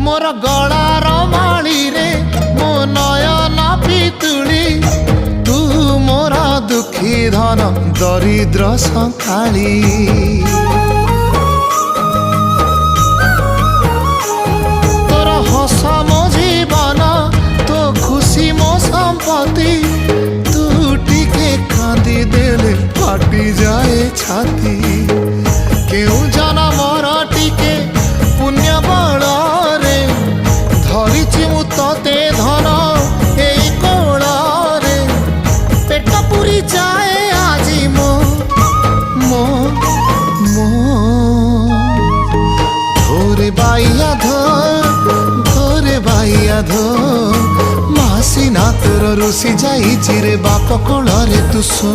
मोर गलार माली रे मो नयन पितुली तू मोर दुखी धन दरिद्र संकाली तोर हस मो जीवन तो खुशी मो संपत्ति तू टिके कांदी देले फाटी जाए छाती केउ जनमर टिके पुण्य बल रे धरिछि मु तते धन एई कोल रे पेट पुरी जाए आजी मो मो मो धोरे बाइया धो मासी ना तोर रुसी जाई चिरे बाप कोल रे तू सो।